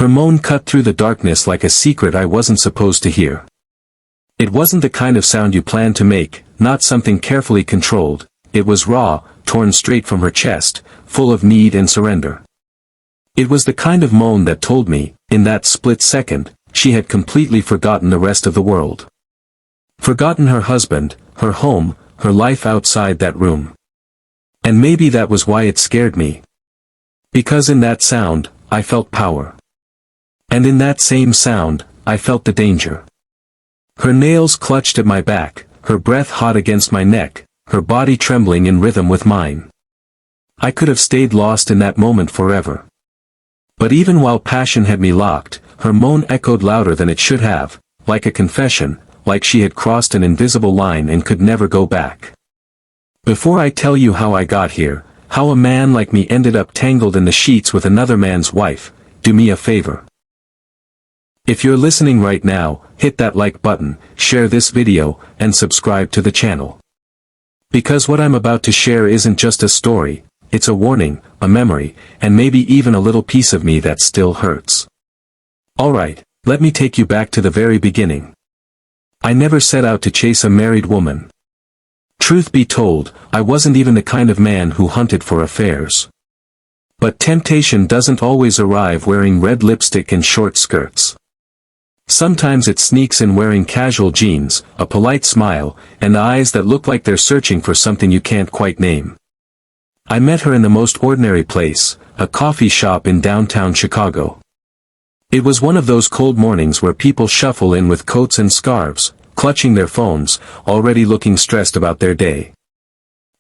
Her moan cut through the darkness like a secret I wasn't supposed to hear. It wasn't the kind of sound you planned to make, not something carefully controlled. It was raw, torn straight from her chest, full of need and surrender. It was the kind of moan that told me, in that split second, she had completely forgotten the rest of the world. Forgotten her husband, her home, her life outside that room. And maybe that was why it scared me. Because in that sound, I felt power. And in that same sound, I felt the danger. Her nails clutched at my back, her breath hot against my neck, her body trembling in rhythm with mine. I could have stayed lost in that moment forever. But even while passion had me locked, her moan echoed louder than it should have, like a confession, like she had crossed an invisible line and could never go back. Before I tell you how I got here, how a man like me ended up tangled in the sheets with another man's wife, do me a favor. If you're listening right now, hit that like button, share this video, and subscribe to the channel. Because what I'm about to share isn't just a story, it's a warning, a memory, and maybe even a little piece of me that still hurts. Alright, let me take you back to the very beginning. I never set out to chase a married woman. Truth be told, I wasn't even the kind of man who hunted for affairs. But temptation doesn't always arrive wearing red lipstick and short skirts. Sometimes it sneaks in wearing casual jeans, a polite smile, and eyes that look like they're searching for something you can't quite name. I met her in the most ordinary place, a coffee shop in downtown Chicago. It was one of those cold mornings where people shuffle in with coats and scarves, clutching their phones, already looking stressed about their day.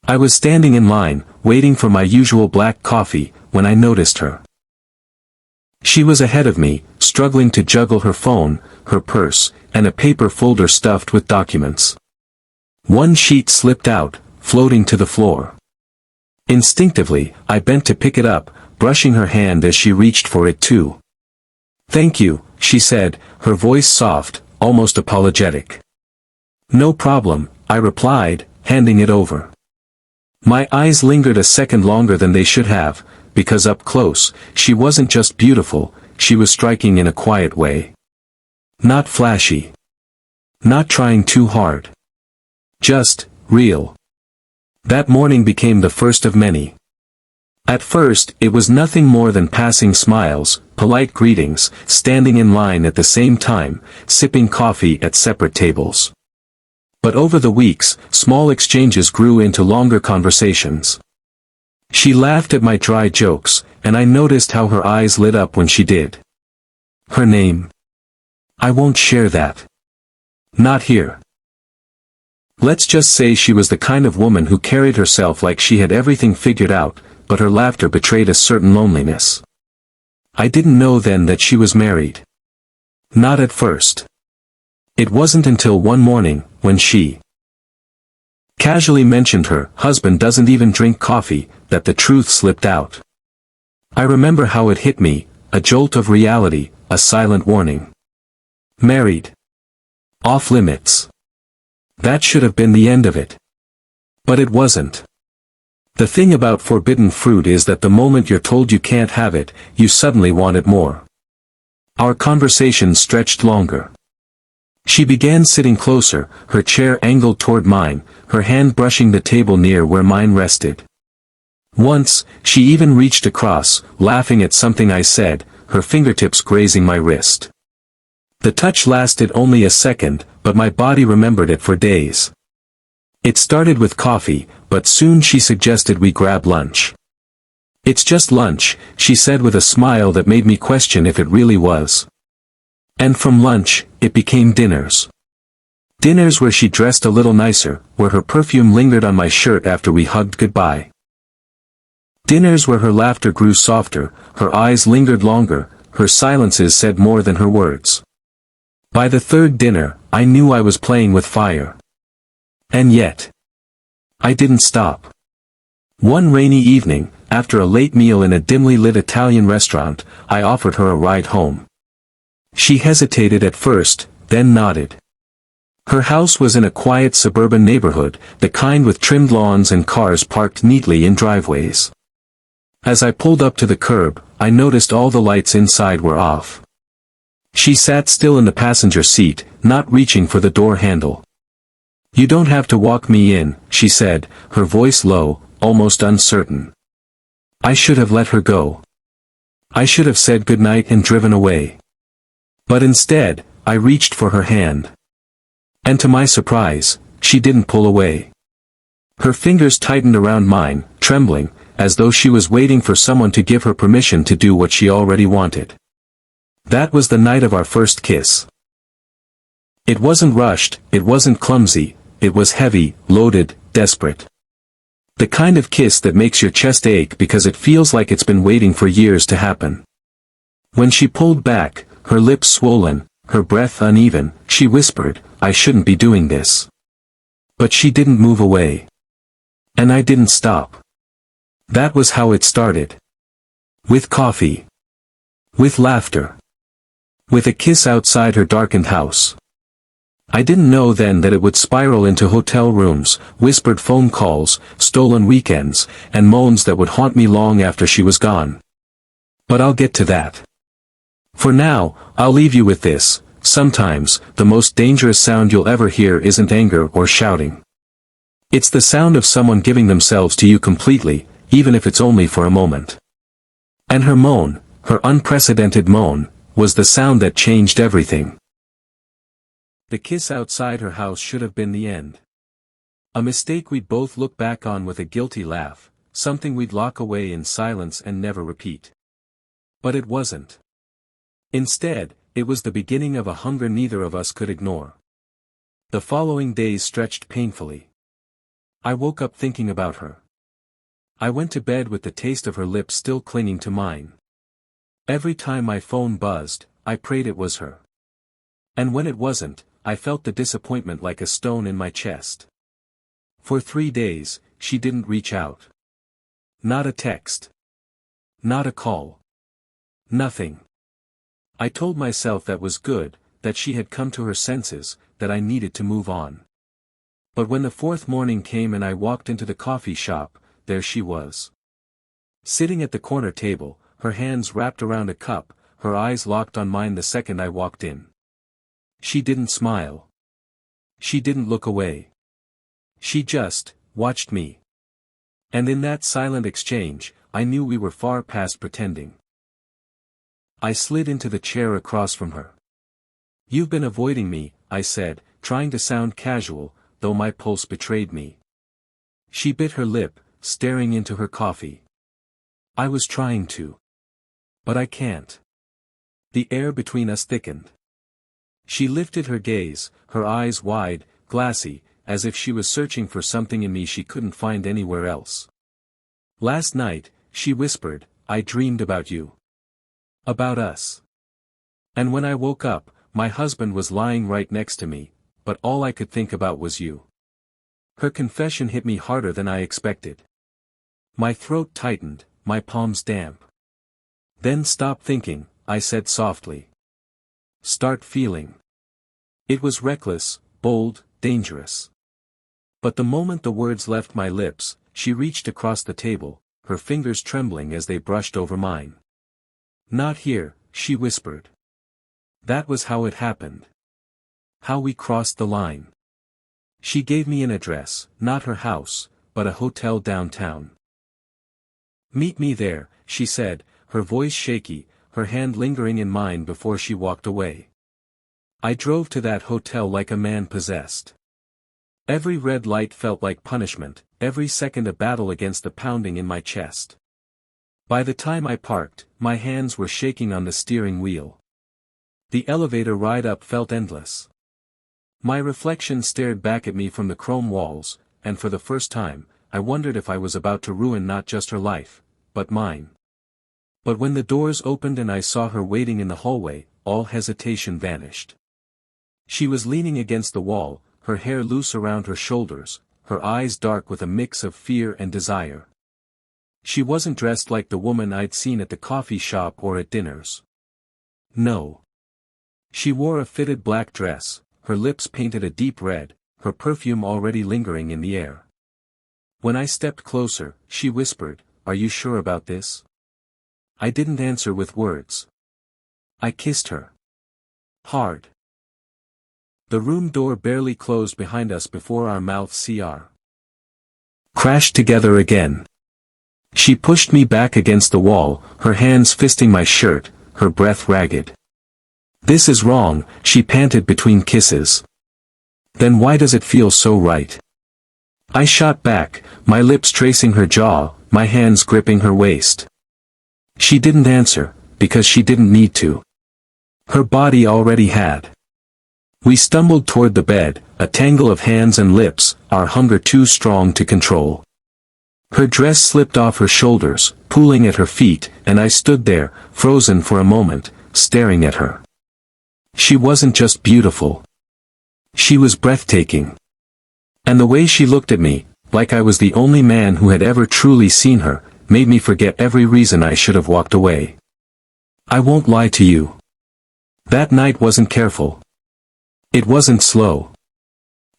I was standing in line, waiting for my usual black coffee, when I noticed her. She was ahead of me, struggling to juggle her phone, her purse, and a paper folder stuffed with documents. One sheet slipped out, floating to the floor. Instinctively, I bent to pick it up, brushing her hand as she reached for it too. "Thank you," she said, her voice soft, almost apologetic. "No problem," I replied, handing it over. My eyes lingered a second longer than they should have, because up close, she wasn't just beautiful, she was striking in a quiet way. Not flashy. Not trying too hard. Just, real. That morning became the first of many. At first, it was nothing more than passing smiles, polite greetings, standing in line at the same time, sipping coffee at separate tables. But over the weeks, small exchanges grew into longer conversations. She laughed at my dry jokes, and I noticed how her eyes lit up when she did. Her name? I won't share that. Not here. Let's just say she was the kind of woman who carried herself like she had everything figured out, but her laughter betrayed a certain loneliness. I didn't know then that she was married. Not at first. It wasn't until one morning, when she casually mentioned her husband doesn't even drink coffee, that the truth slipped out. I remember how it hit me, a jolt of reality, a silent warning. Married. Off limits. That should have been the end of it. But it wasn't. The thing about forbidden fruit is that the moment you're told you can't have it, you suddenly want it more. Our conversation stretched longer. She began sitting closer, her chair angled toward mine, her hand brushing the table near where mine rested. Once, she even reached across, laughing at something I said, her fingertips grazing my wrist. The touch lasted only a second, but my body remembered it for days. It started with coffee, but soon she suggested we grab lunch. "It's just lunch," she said with a smile that made me question if it really was. And from lunch, it became dinners. Dinners where she dressed a little nicer, where her perfume lingered on my shirt after we hugged goodbye. Dinners where her laughter grew softer, her eyes lingered longer, her silences said more than her words. By the third dinner, I knew I was playing with fire. And yet, I didn't stop. One rainy evening, after a late meal in a dimly lit Italian restaurant, I offered her a ride home. She hesitated at first, then nodded. Her house was in a quiet suburban neighborhood, the kind with trimmed lawns and cars parked neatly in driveways. As I pulled up to the curb, I noticed all the lights inside were off. She sat still in the passenger seat, not reaching for the door handle. "You don't have to walk me in," she said, her voice low, almost uncertain. I should have let her go. I should have said goodnight and driven away. But instead, I reached for her hand. And to my surprise, she didn't pull away. Her fingers tightened around mine, trembling, as though she was waiting for someone to give her permission to do what she already wanted. That was the night of our first kiss. It wasn't rushed, it wasn't clumsy, it was heavy, loaded, desperate. The kind of kiss that makes your chest ache because it feels like it's been waiting for years to happen. When she pulled back, her lips swollen, her breath uneven, she whispered, "I shouldn't be doing this." But she didn't move away. And I didn't stop. That was how it started. With coffee. With laughter. With a kiss outside her darkened house. I didn't know then that it would spiral into hotel rooms, whispered phone calls, stolen weekends, and moans that would haunt me long after she was gone. But I'll get to that. For now, I'll leave you with this: sometimes, the most dangerous sound you'll ever hear isn't anger or shouting. It's the sound of someone giving themselves to you completely, even if it's only for a moment. And her moan, her unprecedented moan, was the sound that changed everything. The kiss outside her house should have been the end. A mistake we'd both look back on with a guilty laugh, something we'd lock away in silence and never repeat. But it wasn't. Instead, it was the beginning of a hunger neither of us could ignore. The following days stretched painfully. I woke up thinking about her. I went to bed with the taste of her lips still clinging to mine. Every time my phone buzzed, I prayed it was her. And when it wasn't, I felt the disappointment like a stone in my chest. For 3 days, she didn't reach out. Not a text. Not a call. Nothing. I told myself that was good, that she had come to her senses, that I needed to move on. But when the 4th morning came and I walked into the coffee shop, there she was. Sitting at the corner table, her hands wrapped around a cup, her eyes locked on mine the second I walked in. She didn't smile. She didn't look away. She just watched me. And in that silent exchange, I knew we were far past pretending. I slid into the chair across from her. "You've been avoiding me," I said, trying to sound casual, though my pulse betrayed me. She bit her lip, staring into her coffee. "I was trying to. But I can't." The air between us thickened. She lifted her gaze, her eyes wide, glassy, as if she was searching for something in me she couldn't find anywhere else. "Last night," she whispered, "I dreamed about you. About us. And when I woke up, my husband was lying right next to me, but all I could think about was you." Her confession hit me harder than I expected. My throat tightened, my palms damp. "Then stop thinking," I said softly. "Start feeling." It was reckless, bold, dangerous. But the moment the words left my lips, she reached across the table, her fingers trembling as they brushed over mine. "Not here," she whispered. That was how it happened. How we crossed the line. She gave me an address, not her house, but a hotel downtown. "Meet me there," she said, her voice shaky, her hand lingering in mine before she walked away. I drove to that hotel like a man possessed. Every red light felt like punishment, every second a battle against the pounding in my chest. By the time I parked, my hands were shaking on the steering wheel. The elevator ride up felt endless. My reflection stared back at me from the chrome walls, and for the first time, I wondered if I was about to ruin not just her life, but mine. But when the doors opened and I saw her waiting in the hallway, all hesitation vanished. She was leaning against the wall, her hair loose around her shoulders, her eyes dark with a mix of fear and desire. She wasn't dressed like the woman I'd seen at the coffee shop or at dinners. No. She wore a fitted black dress, her lips painted a deep red, her perfume already lingering in the air. When I stepped closer, she whispered, "Are you sure about this?" I didn't answer with words. I kissed her. Hard. The room door barely closed behind us before our mouths crashed together again. She pushed me back against the wall, her hands fisting my shirt, her breath ragged. "This is wrong," she panted between kisses. "Then why does it feel so right?" I shot back, my lips tracing her jaw, my hands gripping her waist. She didn't answer, because she didn't need to. Her body already had. We stumbled toward the bed, a tangle of hands and lips, our hunger too strong to control. Her dress slipped off her shoulders, pooling at her feet, and I stood there, frozen for a moment, staring at her. She wasn't just beautiful. She was breathtaking. And the way she looked at me, like I was the only man who had ever truly seen her, made me forget every reason I should have walked away. I won't lie to you. That night wasn't careful. It wasn't slow.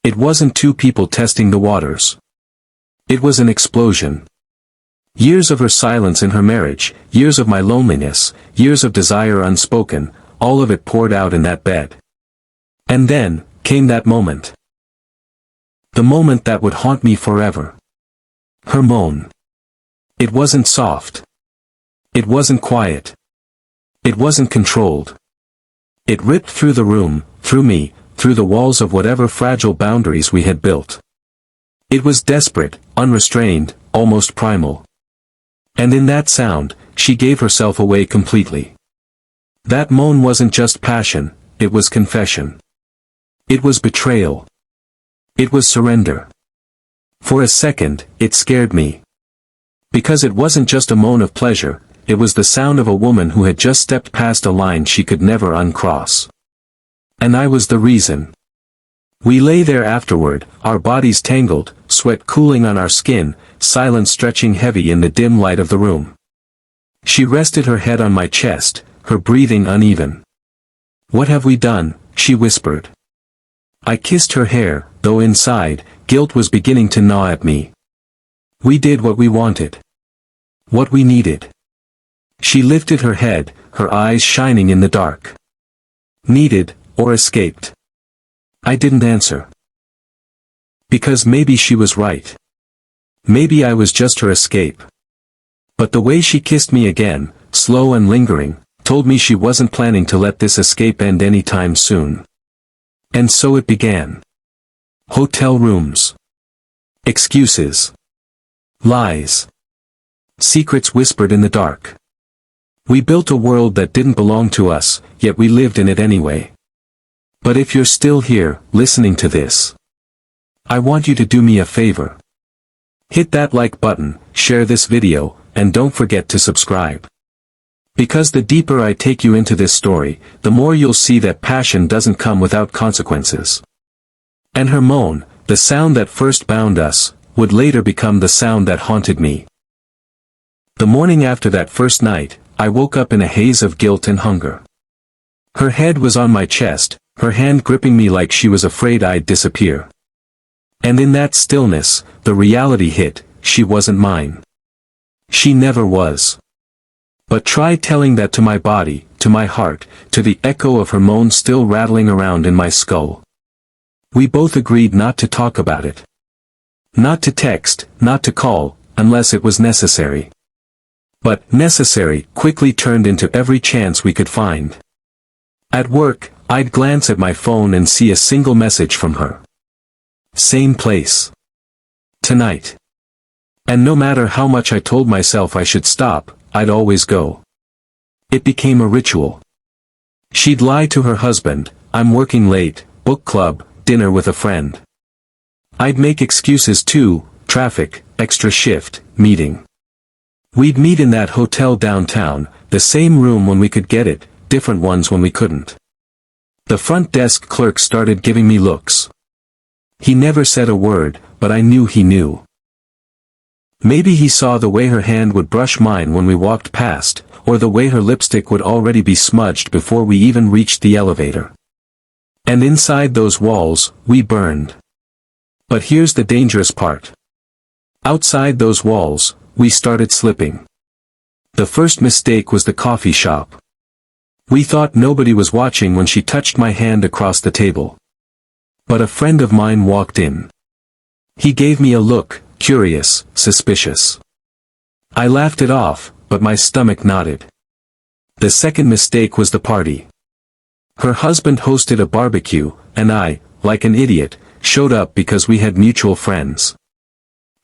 It wasn't two people testing the waters. It was an explosion. Years of her silence in her marriage, years of my loneliness, years of desire unspoken, all of it poured out in that bed. And then, came that moment. The moment that would haunt me forever. Her moan. It wasn't soft. It wasn't quiet. It wasn't controlled. It ripped through the room, through me, through the walls of whatever fragile boundaries we had built. It was desperate, unrestrained, almost primal. And in that sound, she gave herself away completely. That moan wasn't just passion, it was confession. It was betrayal. It was surrender. For a second, it scared me. Because it wasn't just a moan of pleasure, it was the sound of a woman who had just stepped past a line she could never uncross. And I was the reason. We lay there afterward, our bodies tangled, sweat cooling on our skin, silence stretching heavy in the dim light of the room. She rested her head on my chest, her breathing uneven. "What have we done?" she whispered. I kissed her hair, though inside, guilt was beginning to gnaw at me. We did what we wanted. What we needed. She lifted her head, her eyes shining in the dark. Needed, or escaped. I didn't answer. Because maybe she was right. Maybe I was just her escape. But the way she kissed me again, slow and lingering, told me she wasn't planning to let this escape end anytime soon. And so it began. Hotel rooms. Excuses. Lies. Secrets whispered in the dark. We built a world that didn't belong to us, yet we lived in it anyway. But if you're still here, listening to this, I want you to do me a favor. Hit that like button, share this video, and don't forget to subscribe. Because the deeper I take you into this story, the more you'll see that passion doesn't come without consequences. And her moan, the sound that first bound us, would later become the sound that haunted me. The morning after that first night, I woke up in a haze of guilt and hunger. Her head was on my chest, her hand gripping me like she was afraid I'd disappear. And in that stillness, the reality hit, she wasn't mine. She never was. But try telling that to my body, to my heart, to the echo of her moan still rattling around in my skull. We both agreed not to talk about it. Not to text, not to call, unless it was necessary. But necessary quickly turned into every chance we could find. At work, I'd glance at my phone and see a single message from her. Same place. Tonight. And no matter how much I told myself I should stop, I'd always go. It became a ritual. She'd lie to her husband, "I'm working late, book club, dinner with a friend." I'd make excuses too, traffic, extra shift, meeting. We'd meet in that hotel downtown, the same room when we could get it, different ones when we couldn't. The front desk clerk started giving me looks. He never said a word, but I knew he knew. Maybe he saw the way her hand would brush mine when we walked past, or the way her lipstick would already be smudged before we even reached the elevator. And inside those walls, we burned. But here's the dangerous part. Outside those walls, we started slipping. The first mistake was the coffee shop. We thought nobody was watching when she touched my hand across the table. But a friend of mine walked in. He gave me a look, curious, suspicious. I laughed it off, but my stomach knotted. The second mistake was the party. Her husband hosted a barbecue, and I, like an idiot, showed up because we had mutual friends.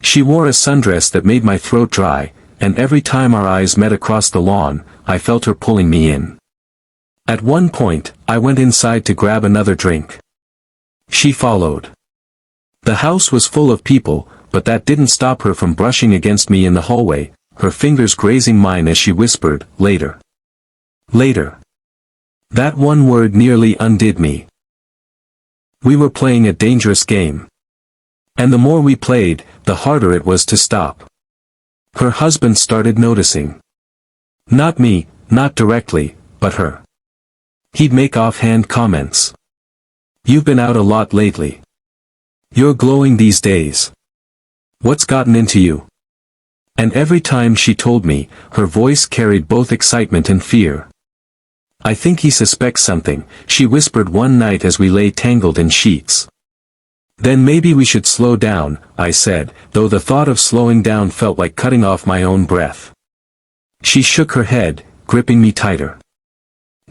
She wore a sundress that made my throat dry, and every time our eyes met across the lawn, I felt her pulling me in. At one point, I went inside to grab another drink. She followed. The house was full of people, but that didn't stop her from brushing against me in the hallway, her fingers grazing mine as she whispered, "Later. Later." That one word nearly undid me. We were playing a dangerous game. And the more we played, the harder it was to stop. Her husband started noticing. Not me, not directly, but her. He'd make offhand comments. "You've been out a lot lately. You're glowing these days. What's gotten into you?" And every time she told me, her voice carried both excitement and fear. "I think he suspects something," she whispered one night as we lay tangled in sheets. "Then maybe we should slow down," I said, though the thought of slowing down felt like cutting off my own breath. She shook her head, gripping me tighter.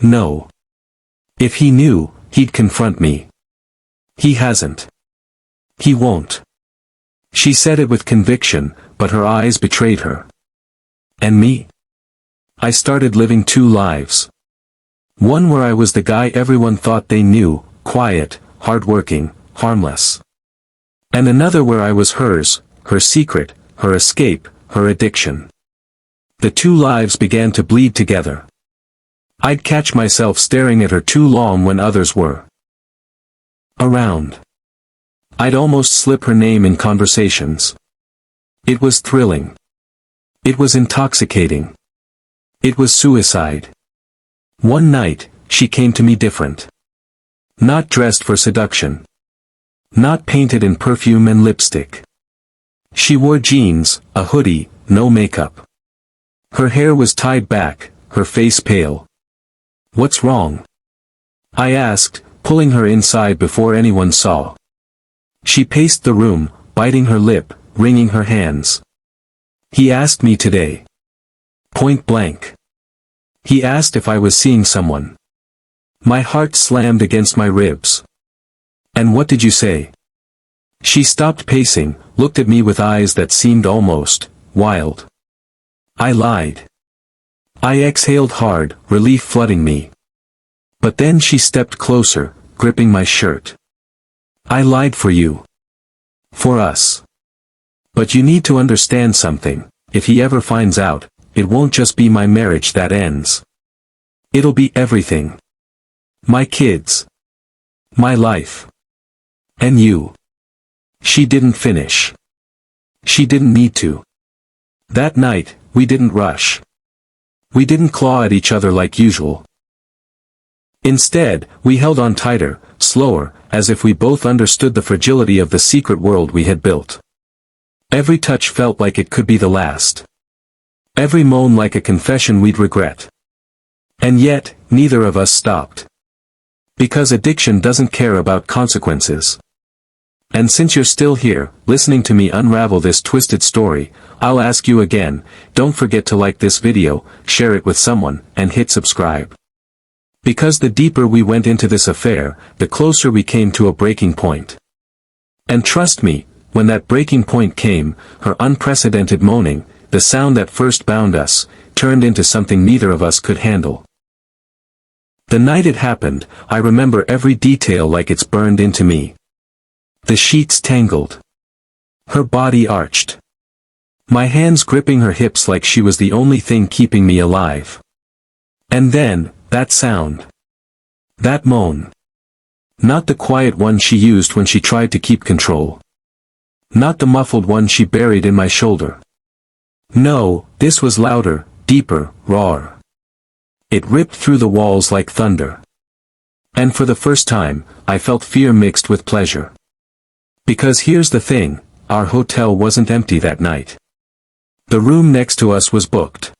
"No. If he knew, he'd confront me. He hasn't. He won't." She said it with conviction, but her eyes betrayed her. And me? I started living two lives. One where I was the guy everyone thought they knew, quiet, hardworking, harmless. And another where I was hers, her secret, her escape, her addiction. The two lives began to bleed together. I'd catch myself staring at her too long when others were around. I'd almost slip her name in conversations. It was thrilling. It was intoxicating. It was suicide. One night, she came to me different. Not dressed for seduction. Not painted in perfume and lipstick. She wore jeans, a hoodie, no makeup. Her hair was tied back, her face pale. "What's wrong?" I asked, pulling her inside before anyone saw. She paced the room, biting her lip, wringing her hands. "He asked me today. Point blank. He asked if I was seeing someone." My heart slammed against my ribs. "And what did you say?" She stopped pacing, looked at me with eyes that seemed almost wild. I lied. I exhaled hard, relief flooding me. But then she stepped closer, gripping my shirt. "I lied for you. For us. But you need to understand something. If he ever finds out, it won't just be my marriage that ends. It'll be everything. My kids. My life. And you." She didn't finish. She didn't need to. That night, we didn't rush. We didn't claw at each other like usual. Instead, we held on tighter, slower, as if we both understood the fragility of the secret world we had built. Every touch felt like it could be the last. Every moan like a confession we'd regret. And yet, neither of us stopped. Because addiction doesn't care about consequences. And since you're still here, listening to me unravel this twisted story, I'll ask you again, don't forget to like this video, share it with someone, and hit subscribe. Because the deeper we went into this affair, the closer we came to a breaking point. And trust me, when that breaking point came, her unprecedented moaning, the sound that first bound us, turned into something neither of us could handle. The night it happened, I remember every detail like it's burned into me. The sheets tangled. Her body arched. My hands gripping her hips like she was the only thing keeping me alive. And then, that sound. That moan. Not the quiet one she used when she tried to keep control. Not the muffled one she buried in my shoulder. No, this was louder, deeper, rawer. It ripped through the walls like thunder. And for the first time, I felt fear mixed with pleasure. Because here's the thing, our hotel wasn't empty that night. The room next to us was booked.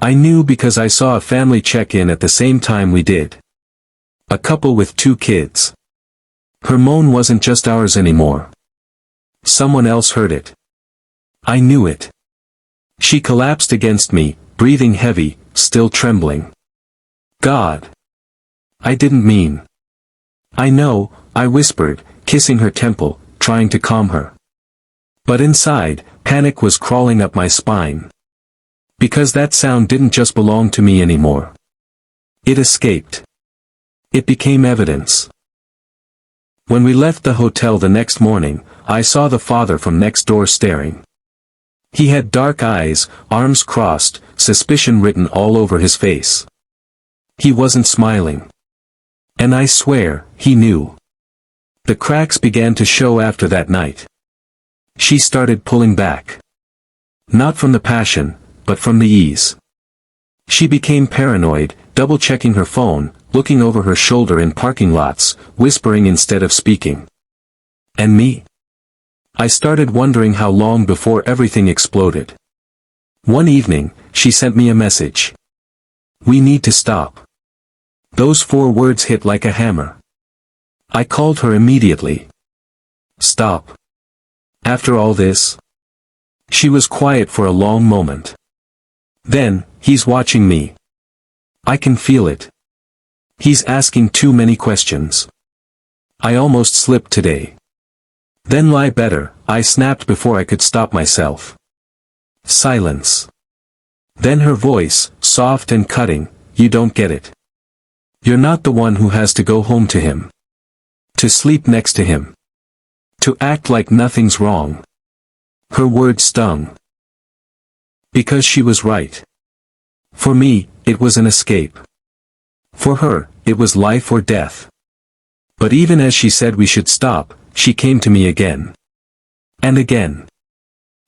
I knew because I saw a family check in at the same time we did. A couple with 2 kids. Her moan wasn't just ours anymore. Someone else heard it. I knew it. She collapsed against me, breathing heavy, still trembling. God. I didn't mean. I know, I whispered, kissing her temple, trying to calm her. But inside, panic was crawling up my spine. Because that sound didn't just belong to me anymore. It escaped. It became evidence. When we left the hotel the next morning, I saw the father from next door staring. He had dark eyes, arms crossed, suspicion written all over his face. He wasn't smiling. And I swear, he knew. The cracks began to show after that night. She started pulling back. Not from the passion, but from the ease. She became paranoid, double-checking her phone, looking over her shoulder in parking lots, whispering instead of speaking. And me? I started wondering how long before everything exploded. One evening, she sent me a message. We need to stop. Those 4 words hit like a hammer. I called her immediately. Stop. After all this? She was quiet for a long moment. Then, he's watching me. I can feel it. He's asking too many questions. I almost slipped today. Then lie better, I snapped before I could stop myself. Silence. Then her voice, soft and cutting, you don't get it. You're not the one who has to go home to him. To sleep next to him. To act like nothing's wrong. Her words stung. Because she was right. For me, it was an escape. For her, it was life or death. But even as she said we should stop, she came to me again. And again.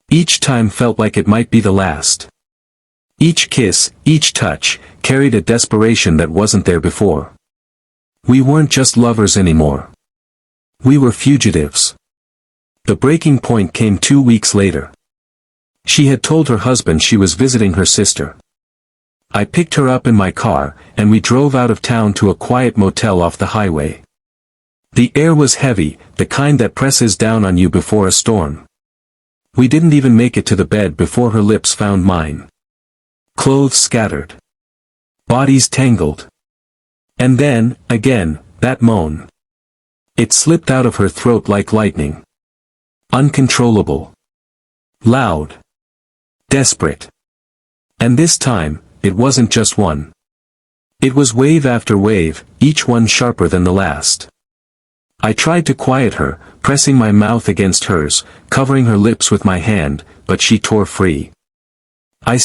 Each time felt like it might be the last. Each kiss, each touch, carried a desperation that wasn't there before. We weren't just lovers anymore. We were fugitives. The breaking point came 2 weeks later. She had told her husband she was visiting her sister. I picked her up in my car, and we drove out of town to a quiet motel off the highway. The air was heavy, the kind that presses down on you before a storm. We didn't even make it to the bed before her lips found mine. Clothes scattered. Bodies tangled. And then, again, that moan. It slipped out of her throat like lightning. Uncontrollable. Loud. Desperate. And this time, it wasn't just one. It was wave after wave, each one sharper than the last. I tried to quiet her, pressing my mouth against hers, covering her lips with my hand, but she tore free. I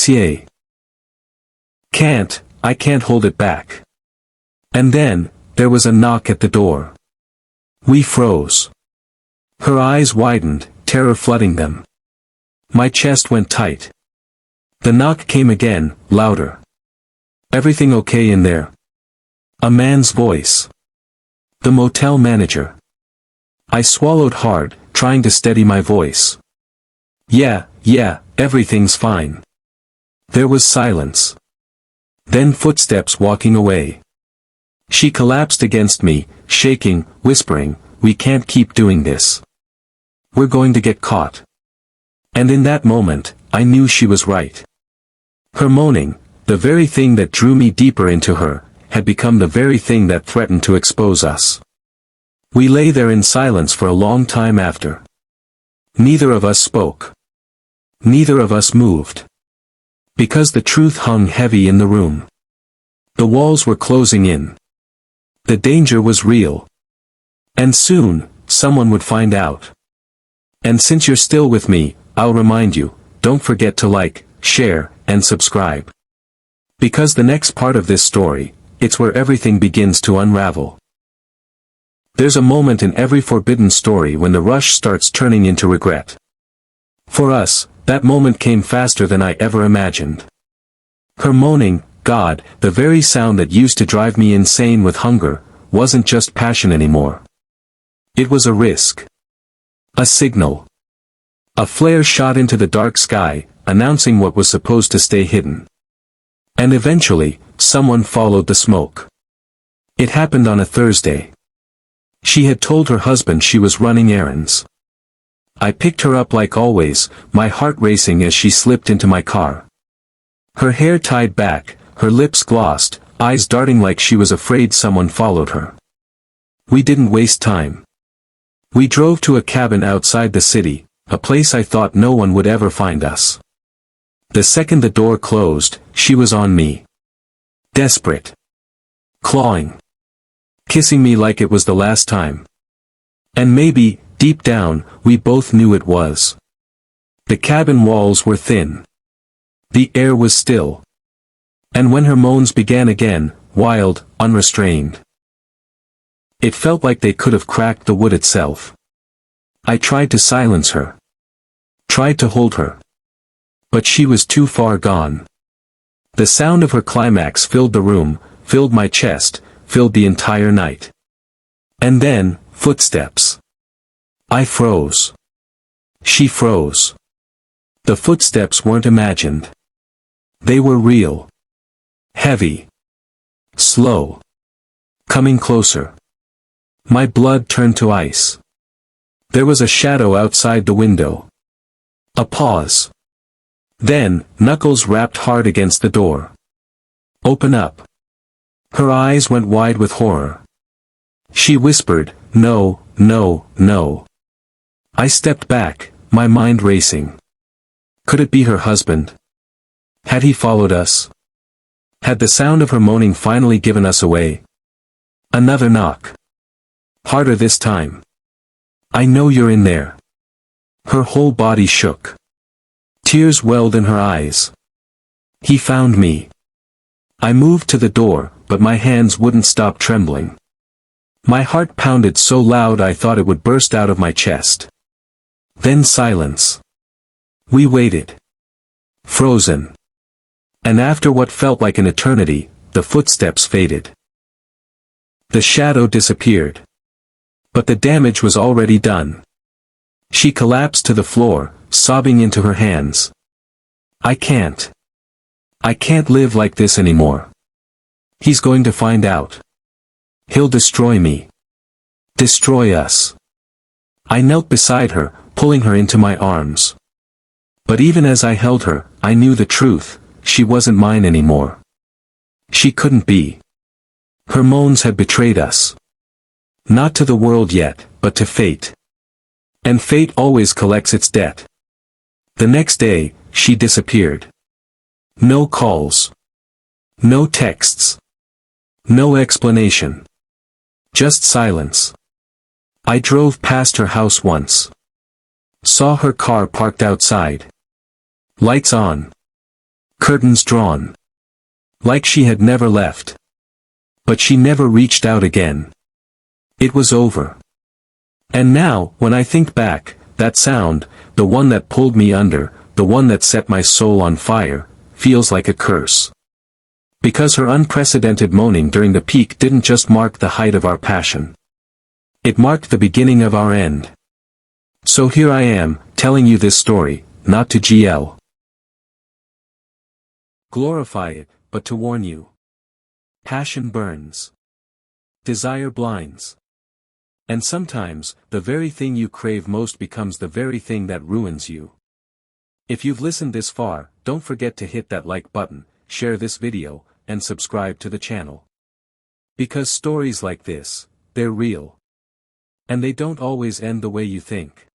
can't hold it back. And then, there was a knock at the door. We froze. Her eyes widened, terror flooding them. My chest went tight. The knock came again, louder. Everything okay in there? A man's voice. The motel manager. I swallowed hard, trying to steady my voice. Yeah, everything's fine. There was silence. Then footsteps walking away. She collapsed against me, shaking, whispering, we can't keep doing this. We're going to get caught. And in that moment, I knew she was right. Her moaning, the very thing that drew me deeper into her, had become the very thing that threatened to expose us. We lay there in silence for a long time after. Neither of us spoke. Neither of us moved. Because the truth hung heavy in the room. The walls were closing in. The danger was real. And soon, someone would find out. And since you're still with me, I'll remind you, don't forget to like, share, and subscribe. Because the next part of this story, it's where everything begins to unravel. There's a moment in every forbidden story when the rush starts turning into regret. For us, that moment came faster than I ever imagined. Her moaning, God, the very sound that used to drive me insane with hunger, wasn't just passion anymore. It was a risk. A signal. A flare shot into the dark sky, announcing what was supposed to stay hidden. And eventually, someone followed the smoke. It happened on a Thursday. She had told her husband she was running errands. I picked her up like always, my heart racing as she slipped into my car. Her hair tied back, her lips glossed, eyes darting like she was afraid someone followed her. We didn't waste time. We drove to a cabin outside the city, a place I thought no one would ever find us. The second the door closed, she was on me. Desperate. Clawing. Kissing me like it was the last time. And maybe, deep down, we both knew it was. The cabin walls were thin. The air was still. And when her moans began again, wild, unrestrained. It felt like they could have cracked the wood itself. I tried to silence her. Tried to hold her. But she was too far gone. The sound of her climax filled the room, filled my chest, filled the entire night. And then, footsteps. I froze. She froze. The footsteps weren't imagined. They were real. Heavy. Slow. Coming closer. My blood turned to ice. There was a shadow outside the window. A pause. Then, knuckles rapped hard against the door. Open up. Her eyes went wide with horror. She whispered, "No, no, no." I stepped back, my mind racing. Could it be her husband? Had he followed us? Had the sound of her moaning finally given us away? Another knock. Harder this time. "I know you're in there." Her whole body shook. Tears welled in her eyes. He found me. I moved to the door, but my hands wouldn't stop trembling. My heart pounded so loud I thought it would burst out of my chest. Then silence. We waited. Frozen. And after what felt like an eternity, the footsteps faded. The shadow disappeared. But the damage was already done. She collapsed to the floor, sobbing into her hands. I can't live like this anymore. He's going to find out. He'll destroy me. Destroy us. I knelt beside her, pulling her into my arms. But even as I held her, I knew the truth, she wasn't mine anymore. She couldn't be. Her moans had betrayed us. Not to the world yet, but to fate. And fate always collects its debt. The next day, she disappeared. No calls. No texts. No explanation. Just silence. I drove past her house once. Saw her car parked outside. Lights on. Curtains drawn. Like she had never left. But she never reached out again. It was over. And now, when I think back, that sound, the one that pulled me under, the one that set my soul on fire, feels like a curse. Because her unprecedented moaning during the peak didn't just mark the height of our passion. It marked the beginning of our end. So here I am, telling you this story, not to glorify it, but to warn you. Passion burns. Desire blinds. And sometimes, the very thing you crave most becomes the very thing that ruins you. If you've listened this far, don't forget to hit that like button, share this video, and subscribe to the channel. Because stories like this, they're real. And they don't always end the way you think.